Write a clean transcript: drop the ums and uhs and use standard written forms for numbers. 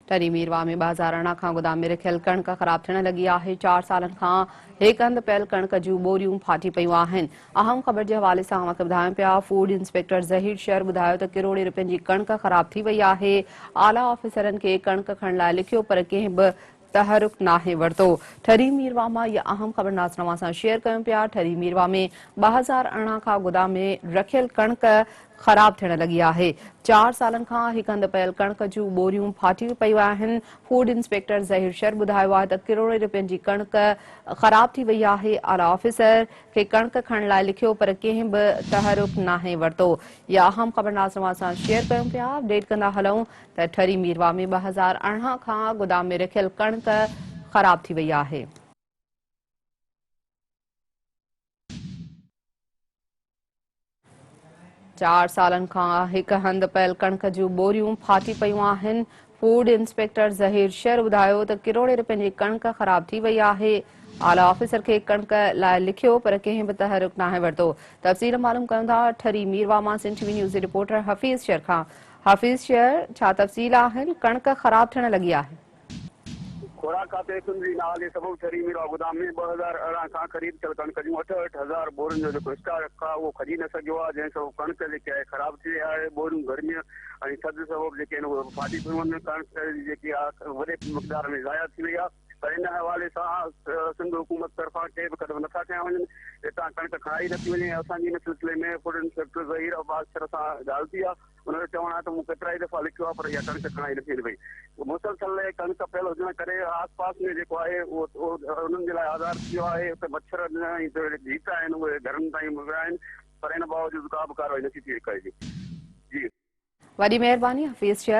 टरी मीरवा में 2018 खां गोदाम में रखियल कणक ख़राब थियण लगी आहे। 4 सालनि खां हिक हंधि पियल कणक जूं बोरियूं फाटी पयूं आहिनि। अहम ख़बर जे हवाले सां अव्हांखे ॿुधायूं पिया। फूड इंस्पेक्टर ज़हीर शेर ॿुधायो त किरोड़े रुपयनि जी कणक ख़राब थी वई आहे। आला ऑफिसरनि खे कणक खणण लाइ लिखियो पर कंहिं बि तहरुक नाहे वरितो। ठरी मीरवा मां इहा अहम ख़बर नाज़रीन सां शेयर कयूं पिया। ठरी मीरवा में 2018 खां गोदाम में रखियल कणक ख़राब थियण लगी आहे। 4 सालनि खां हिक हंधि पियल कणक जूं बोरियूं फाटी पयूं आहिनि। फूड इंस्पेक्टर ज़हीर शेर ॿुधायो आहे त किरोड़े रुपयनि जी कणक ख़राब थी वई आहे। आला ऑफिसर खे कणक खणण लाइ लिखियो पर कंहिं बि तहरुक नाहे वरितो। इहा अहम ख़बर नाज़रीन सां शेयर कयूं पिया। अपडेट कंदा हलूं त ठरी मीरवा में 2018 खां गोदाम में रखियल कणक ख़राब थी वई आहे। चार सालनि खां हिक हंधि पियल कणक जूं बोरियूं फाटी पयूं आहिनि। फूड इंस्पेक्टर ज़हीर शेर ॿुधायो त किरोड़े रुपयनि जी कणक ख़राब थी वई आहे। आला ऑफिसर खे कणक लाइ लिखियो पर कंहिं बि तहरुक नाहे वरितो। तफ़सील मालूम कयूं था ठरी मीरवा मां सिंध टीवी न्यूज़ जे रिपोर्टर हफ़ीज़ शेर खां। हफ़ीज़ शेर, छा तफ़सील आहिनि? कणक ख़राब थियण लगी आहे। खुराक खाते सुंदरी नाले सबब ठरी मीरवा गोदाम में 2018 खां ख़रीद थियल कणक जूं 68,000 बोरियुनि जो जेको स्टॉक आहे उहो खजी न सघियो आहे, जंहिं सबब कणक जेकी आहे ख़राब थी वई आहे। बोरियूं गर्मी ऐं थधि सबब जेके आहिनि उहे फाटी पियूं आहिनि। कणक जेकी आहे वॾे मक़दार में ज़ाया थी वई आहे। पर इन हवाले सां सिंध हुकूमत तरफ़ां के बि क़दम नथा खयां वञनि। हितां कणक खणाई नथी वञे। असांजी इन सिलसिले में फूड इंस्पेक्टर ज़हीर अब्बास शेर सां ॻाल्हि थी आहे। उनजो चवणु आहे त मूं केतिरा ई दफ़ा लिखियो आहे पर इहा कणक खणाई नथी वञे पई। मुसलसल कणक पियल हुजण करे आस पास में जेको आहे उहो उन्हनि जे लाइ आज़ार थी वियो आहे। उते मच्छर ऐं जीता आहिनि उहे घरनि ताईं विया आहिनि, पर इन बावजूद का बि कार्रवाई नथी थी करे। जी, वॾी महिरबानी हफ़ीज़ शेर।